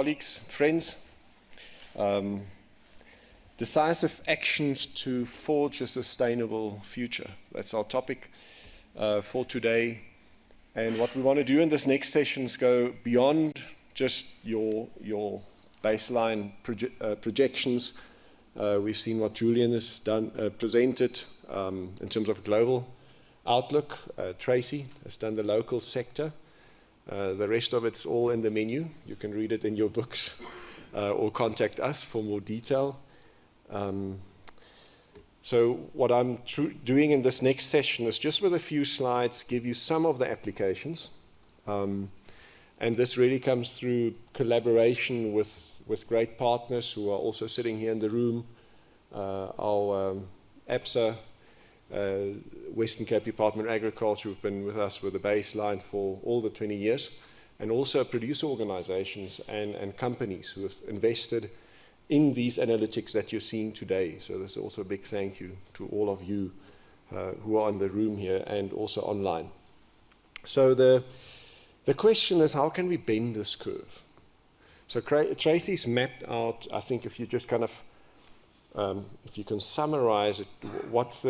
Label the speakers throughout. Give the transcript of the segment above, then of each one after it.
Speaker 1: colleagues, friends. Decisive actions to forge a sustainable future. That's our topic for today. And what we want to do in this next session is go beyond just your baseline projections. We've seen what Julian has done, presented in terms of global outlook. Tracy has done the local sector. The rest of it's all in the menu. You can read it in your books or contact us for more detail. So what I'm doing in this next session is just with a few slides give you some of the applications. And this really comes through collaboration with great partners who are also sitting here in the room. Our APSA, Western Cape Department of Agriculture, who've been with us with the baseline for all the 20 years, and also producer organizations and companies who have invested in these analytics that you're seeing today. So there's also a big thank you to all of you who are in the room here and also online. So the question is, how can we bend this curve? So Tracy's mapped out, I think if you just kind of if you can summarize it, what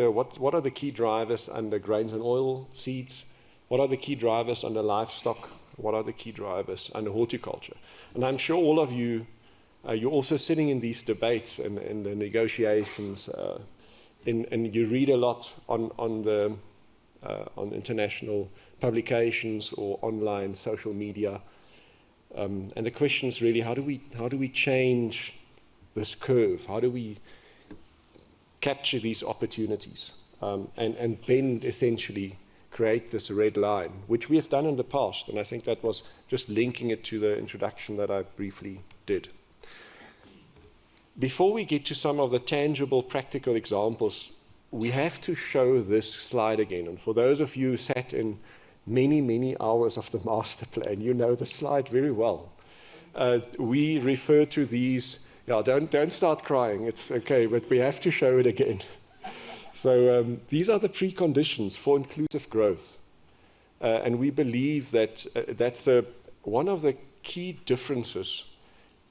Speaker 1: are the key drivers under grains and oil seeds? What are the key drivers under livestock? What are the key drivers under horticulture? And I'm sure all of you, you're also sitting in these debates and the negotiations, and you read a lot on international publications or online social media. And the question is really, how do we change this curve? How do we capture these opportunities and then essentially create this red line, which we have done in the past? And I think that was just linking it to the introduction that I briefly did. Before we get to some of the tangible, practical examples, we have to show this slide again. And for those of you who sat in many, many hours of the master plan, you know the slide very well. We refer to these. Yeah, don't start crying. It's okay, but we have to show it again. So these are the preconditions for inclusive growth, and we believe that that's one of the key differences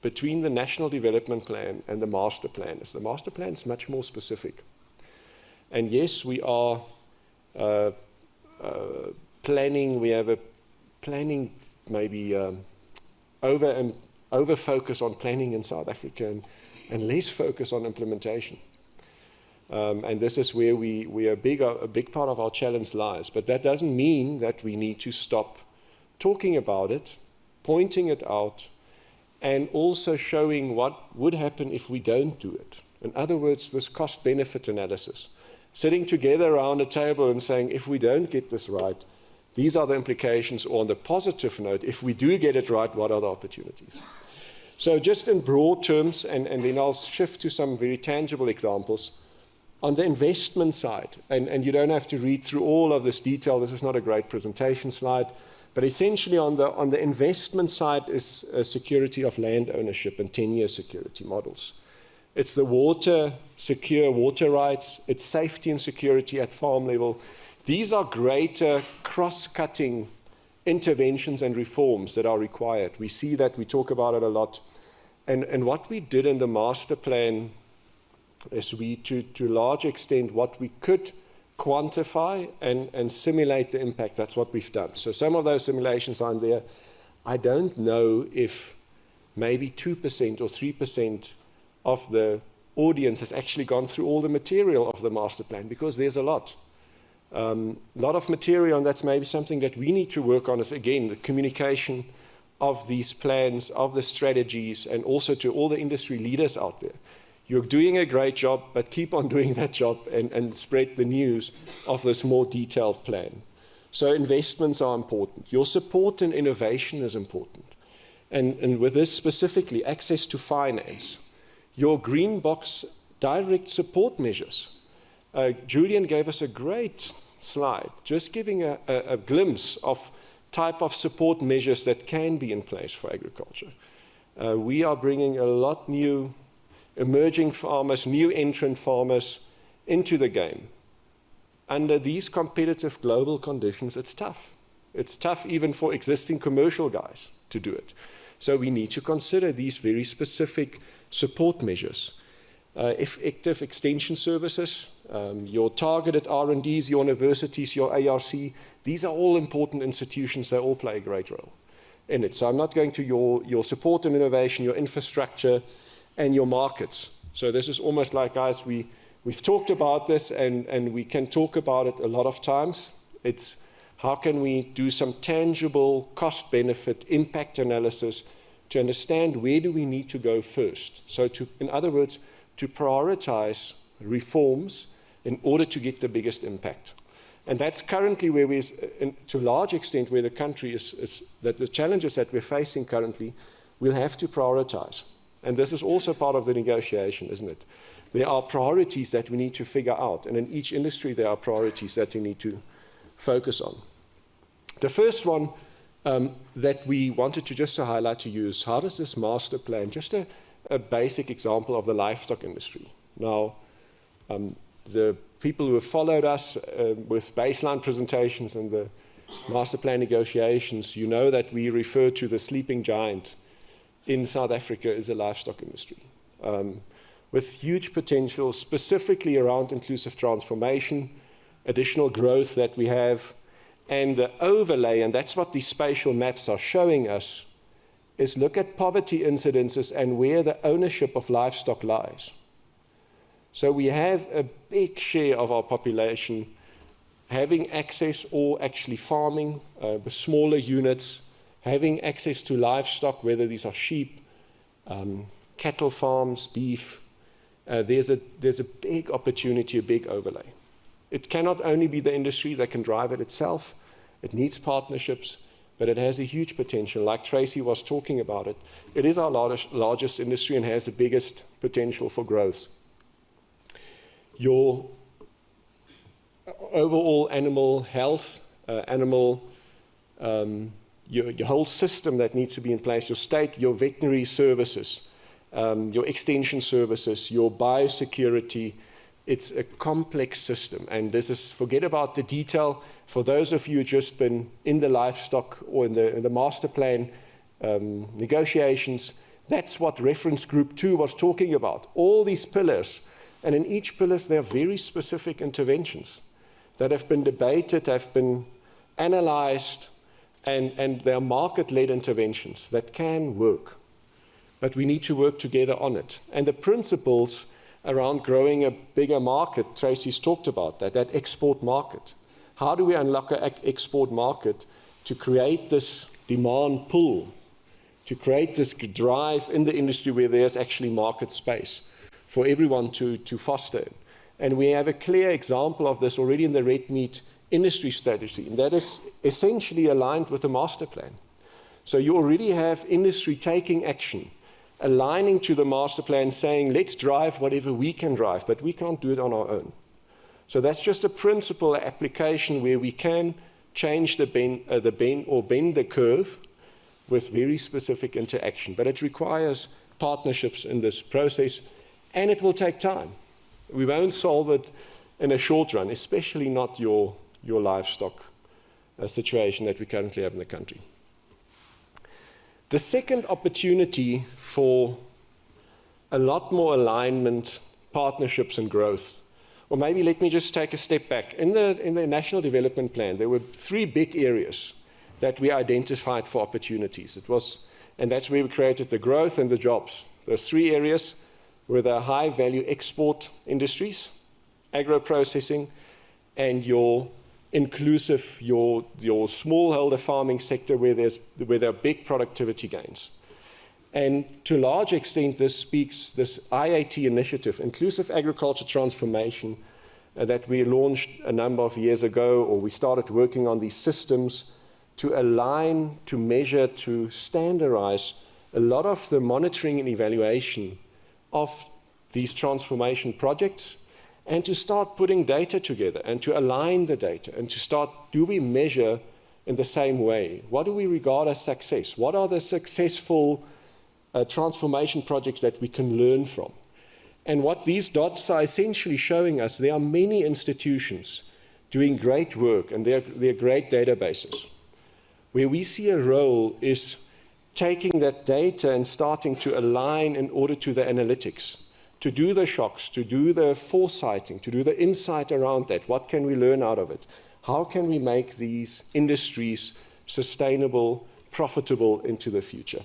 Speaker 1: between the National Development Plan and the Master Plan. Is the Master Plan is much more specific, and yes, we are planning. We have a planning maybe over focus on planning in South Africa and less focus on implementation. And this is where a big part of our challenge lies. But that doesn't mean that we need to stop talking about it, pointing it out, and also showing what would happen if we don't do it. In other words, this cost-benefit analysis. Sitting together around a table and saying, if we don't get this right, these are the implications, or on the positive note, if we do get it right, what are the opportunities? So just in broad terms, and then I'll shift to some very tangible examples. On the investment side, and you don't have to read through all of this detail, this is not a great presentation slide, but essentially on the investment side is security of land ownership and 10-year security models. It's the secure water rights, it's safety and security at farm level. These are greater cross-cutting interventions and reforms that are required. We see that, we talk about it a lot. And what we did in the master plan is to a large extent, what we could quantify and simulate the impact. That's what we've done. So some of those simulations are in there. I don't know if maybe 2% or 3% of the audience has actually gone through all the material of the master plan, because there's a lot. A lot of material, and that's maybe something that we need to work on, is again the communication of these plans, of the strategies, and also to all the industry leaders out there. You're doing a great job, but keep on doing that job and spread the news of this more detailed plan. So investments are important. Your support and innovation is important. And with this specifically, access to finance. Your green box direct support measures. Julian gave us a great slide, just giving a glimpse of type of support measures that can be in place for agriculture. We are bringing a lot new emerging farmers, new entrant farmers into the game. Under these competitive global conditions, it's tough. It's tough even for existing commercial guys to do it. So we need to consider these very specific support measures. Effective extension services, your targeted R&Ds, your universities, your ARC, these are all important institutions. They all play a great role in it. So I'm not going to your support and innovation, your infrastructure, and your markets. So this is almost like, guys, we've talked about this, and we can talk about it a lot of times. It's how can we do some tangible cost-benefit impact analysis to understand where do we need to go first. So in other words, to prioritize reforms in order to get the biggest impact. And that's currently where to a large extent, where the country is that the challenges that we're facing currently, we'll have to prioritize. And this is also part of the negotiation, isn't it? There are priorities that we need to figure out. And in each industry, there are priorities that we need to focus on. The first one that we wanted to just to highlight to you is how does this master plan, just a basic example of the livestock industry. Now, the people who have followed us with baseline presentations and the master plan negotiations, you know that we refer to the sleeping giant in South Africa as the livestock industry, with huge potential specifically around inclusive transformation, additional growth that we have, and the overlay, and that's what these spatial maps are showing us, is look at poverty incidences and where the ownership of livestock lies. So we have a big share of our population having access or actually farming with smaller units, having access to livestock, whether these are sheep, cattle farms, beef. There's a big opportunity, a big overlay. It cannot only be the industry that can drive it itself. It needs partnerships, but it has a huge potential. Like Tracy was talking about it, it is our largest industry and has the biggest potential for growth. Your overall animal health, your whole system that needs to be in place, your state, your veterinary services, your extension services, your biosecurity, it's a complex system. And this is, forget about the detail. For those of you who've just been in the livestock or in the master plan negotiations, that's what reference group 2 was talking about. All these pillars. And in each pillar, there are very specific interventions that have been debated, have been analyzed, and they are market-led interventions that can work. But we need to work together on it. And the principles around growing a bigger market, Tracy's talked about that export market. How do we unlock an export market to create this demand pull, to create this drive in the industry where there's actually market space for everyone to foster in? And we have a clear example of this already in the red meat industry strategy, and that is essentially aligned with the master plan. So you already have industry taking action, aligning to the master plan, saying, let's drive whatever we can drive, but we can't do it on our own. So that's just a principle application where we can change bend the curve with very specific interaction. But it requires partnerships in this process, and it will take time. We won't solve it in a short run, especially not your livestock situation that we currently have in the country. The second opportunity for a lot more alignment, partnerships, and growth. Or maybe let me just take a step back. In the National Development Plan, there were 3 big areas that we identified for opportunities. And that's where we created the growth and the jobs. Those 3 areas were the high-value export industries, agro-processing, and your inclusive, your smallholder farming sector where there are big productivity gains. And to a large extent, this speaks, this IAT initiative, Inclusive Agriculture Transformation, that we launched a number of years ago, or we started working on these systems to align, to measure, to standardize a lot of the monitoring and evaluation of these transformation projects, and to start putting data together and to align the data and to start, do we measure in the same way? What do we regard as success? What are the successful transformation projects that we can learn from? And what these dots are essentially showing us, there are many institutions doing great work, and they're great databases. Where we see a role is taking that data and starting to align in order to the analytics, to do the shocks, to do the foresighting, to do the insight around that. What can we learn out of it? How can we make these industries sustainable, profitable into the future?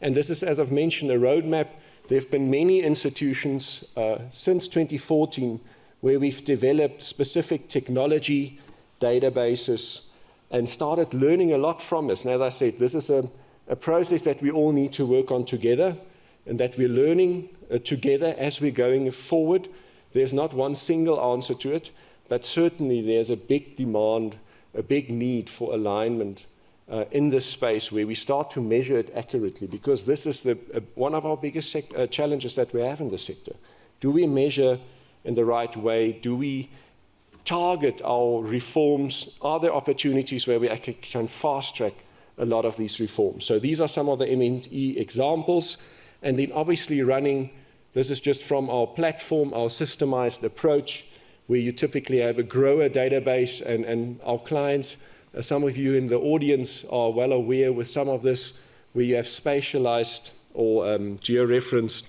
Speaker 1: And this is, as I've mentioned, a roadmap. There have been many institutions since 2014 where we've developed specific technology databases and started learning a lot from this. And as I said, this is a process that we all need to work on together, and that we're learning together as we're going forward. There's not one single answer to it, but certainly there's a big demand, a big need for alignment in this space where we start to measure it accurately, because this is one of our biggest challenges that we have in the sector. Do we measure in the right way? Do we target our reforms? Are there opportunities where we can fast-track a lot of these reforms? So these are some of the M&E examples. And then obviously running, this is just from our platform, our systemized approach, where you typically have a grower database, and our clients, some of you in the audience are well aware with some of this, where you have spatialized or georeferenced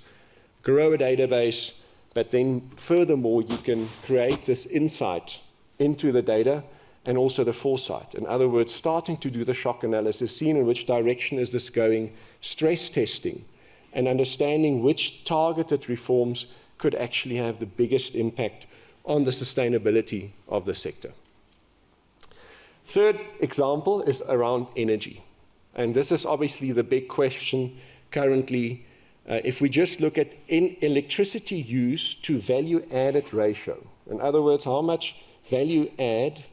Speaker 1: grower database, but then furthermore, you can create this insight into the data and also the foresight. In other words, starting to do the shock analysis, seeing in which direction is this going, stress testing, and understanding which targeted reforms could actually have the biggest impact on the sustainability of the sector. Third example is around energy. And this is obviously the big question currently. If we just look at electricity use to value added ratio, in other words, how much value add,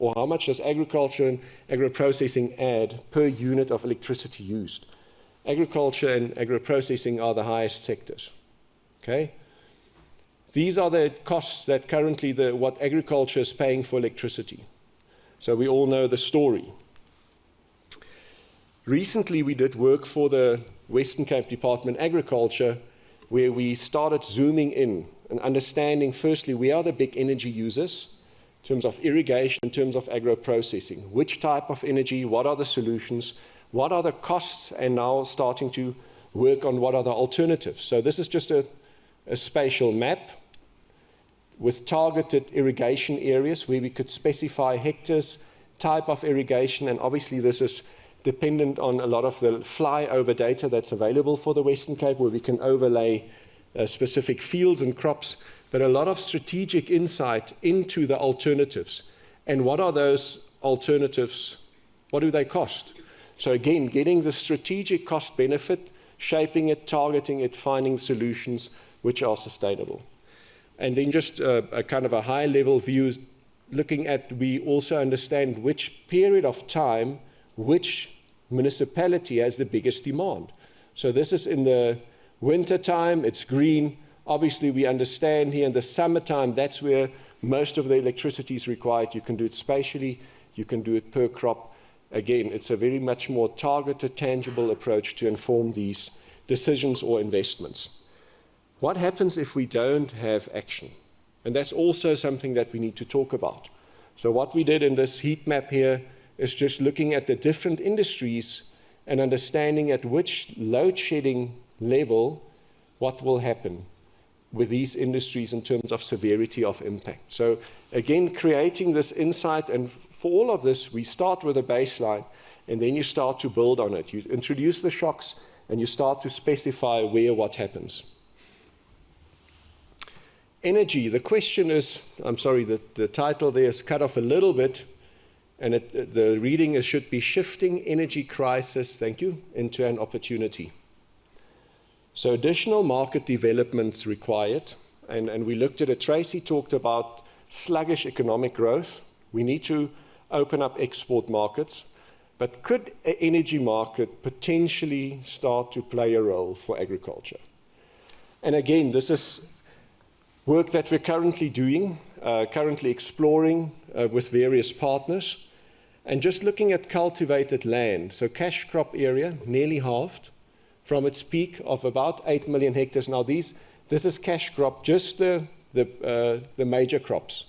Speaker 1: or how much does agriculture and agro-processing add per unit of electricity used? Agriculture and agro-processing are the highest sectors. Okay? These are the costs that currently what agriculture is paying for electricity. So we all know the story. Recently, we did work for the Western Cape Department of Agriculture, where we started zooming in and understanding, firstly, we are the big energy users in terms of irrigation, in terms of agro-processing. Which type of energy, what are the solutions, what are the costs, and now starting to work on what are the alternatives. So this is just a spatial map with targeted irrigation areas where we could specify hectares, type of irrigation, and obviously this is dependent on a lot of the flyover data that's available for the Western Cape, where we can overlay specific fields and crops, but a lot of strategic insight into the alternatives. And what are those alternatives? What do they cost? So again, getting the strategic cost benefit, shaping it, targeting it, finding solutions which are sustainable. And then just a kind of a high level view, looking at, we also understand which period of time which municipality has the biggest demand. So this is in the winter time, it's green. Obviously, we understand here in the summertime, that's where most of the electricity is required. You can do it spatially, you can do it per crop. Again, it's a very much more targeted, tangible approach to inform these decisions or investments. What happens if we don't have action? And that's also something that we need to talk about. So what we did in this heat map here is just looking at the different industries and understanding at which load shedding level what will happen with these industries in terms of severity of impact. So again, creating this insight, and for all of this, we start with a baseline, and then you start to build on it. You introduce the shocks, and you start to specify where what happens. Energy, the question is, I'm sorry, the title there is cut off a little bit, and the reading should be Shifting Energy Crisis, thank you, into an Opportunity. So additional market developments required, and we looked at it. Tracy talked about sluggish economic growth. We need to open up export markets, but could an energy market potentially start to play a role for agriculture? And again, this is work that we're currently doing, currently exploring with various partners. And just looking at cultivated land, so cash crop area nearly halved from its peak of about 8 million hectares. Now this is cash crop, just the major crops.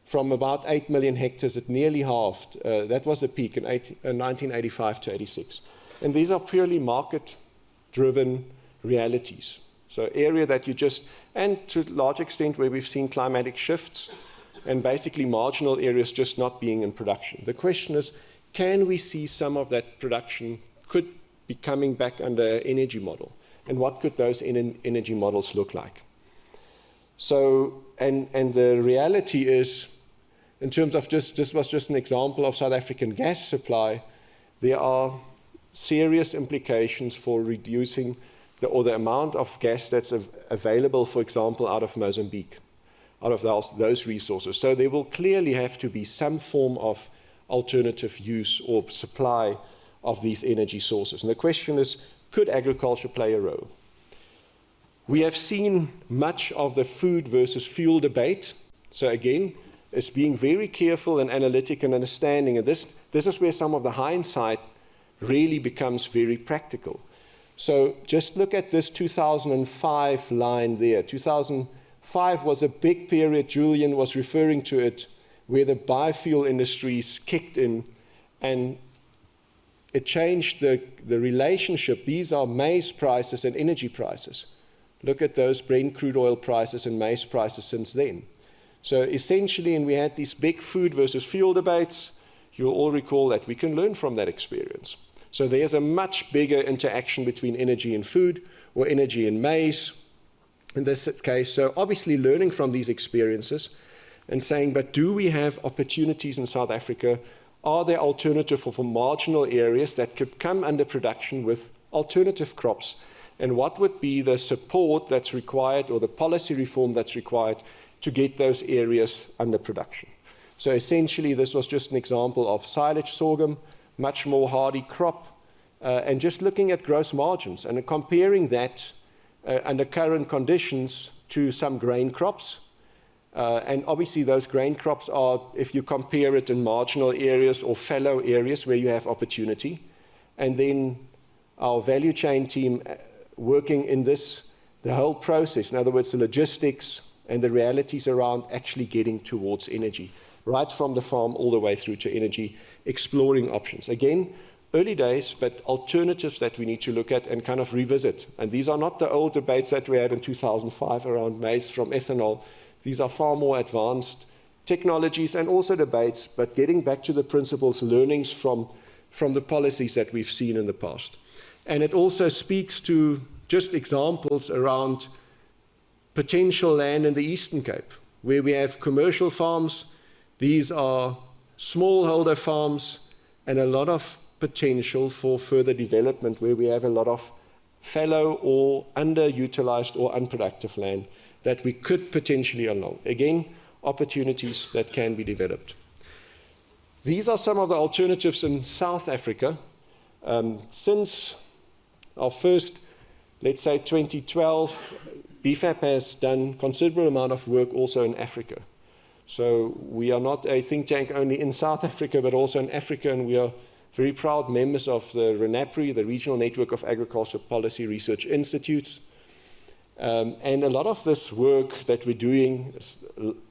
Speaker 1: from about 8 million hectares. It nearly halved. That was the peak in 1985 to 86. And these are purely market-driven realities. So area that you just, and to a large extent where we've seen climatic shifts and basically marginal areas just not being in production. The question is, can we see some of that production could be coming back under an energy model? And what could those energy models look like? So, and the reality is, in terms of this was just an example of South African gas supply, there are serious implications for reducing the amount of gas that's available, for example, out of Mozambique, out of those resources. So there will clearly have to be some form of alternative use or supply of these energy sources. And the question is, could agriculture play a role? We have seen much of the food versus fuel debate. So again, it's being very careful and analytic and understanding. And this is where some of the hindsight really becomes very practical. So just look at this 2005 line there. 2005 was a big period, Julian was referring to it, where the biofuel industries kicked in and it changed the relationship. These are maize prices and energy prices. Look at those Brent crude oil prices and maize prices since then. So essentially, and we had these big food versus fuel debates, you'll all recall that we can learn from that experience. So there's a much bigger interaction between energy and food, or energy and maize in this case. So obviously learning from these experiences and saying, but do we have opportunities in South Africa? Are there alternatives for marginal areas that could come under production with alternative crops? And what would be the support that's required or the policy reform that's required to get those areas under production? So essentially, this was just an example of silage sorghum, much more hardy crop, and just looking at gross margins and comparing that under current conditions to some grain crops. And obviously those grain crops are, if you compare it in marginal areas or fallow areas where you have opportunity, and then our value chain team working in this, the whole process, in other words, the logistics and the realities around actually getting towards energy, right from the farm all the way through to energy, exploring options. Again, early days, but alternatives that we need to look at and kind of revisit. And these are not the old debates that we had in 2005 around maize from ethanol. These are far more advanced technologies and also debates, but getting back to the principles, learnings from the policies that we've seen in the past. And it also speaks to just examples around potential land in the Eastern Cape, where we have commercial farms. These are smallholder farms and a lot of potential for further development where we have a lot of fallow or underutilized or unproductive land that we could potentially unlock. Again, opportunities that can be developed. These are some of the alternatives in South Africa. Since our first, let's say 2012, BFAP has done considerable amount of work also in Africa. So we are not a think tank only in South Africa, but also in Africa, and we are very proud members of the RENAPRI, the Regional Network of Agriculture Policy Research Institutes. And a lot of this work that we're doing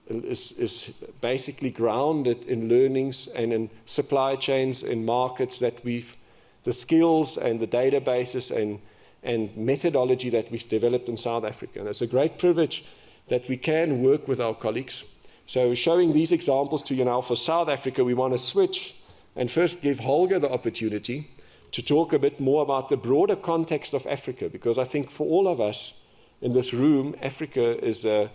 Speaker 1: is basically grounded in learnings and in supply chains, in markets that the skills and the databases and methodology that we've developed in South Africa. And it's a great privilege that we can work with our colleagues. So showing these examples to you now for South Africa, we want to switch and first give Holger the opportunity to talk a bit more about the broader context of Africa, because I think for all of us in this room, Africa is a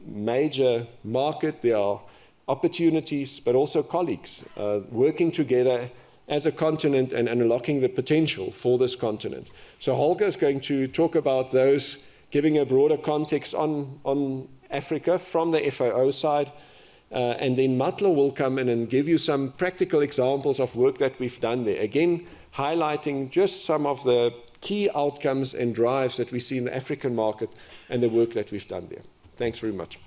Speaker 1: major market. There are opportunities, but also colleagues working together as a continent and unlocking the potential for this continent. So Holger is going to talk about those, giving a broader context on Africa from the FAO side, and then Matlo will come in and give you some practical examples of work that we've done there. Again, highlighting just some of the key outcomes and drives that we see in the African market and the work that we've done there. Thanks very much.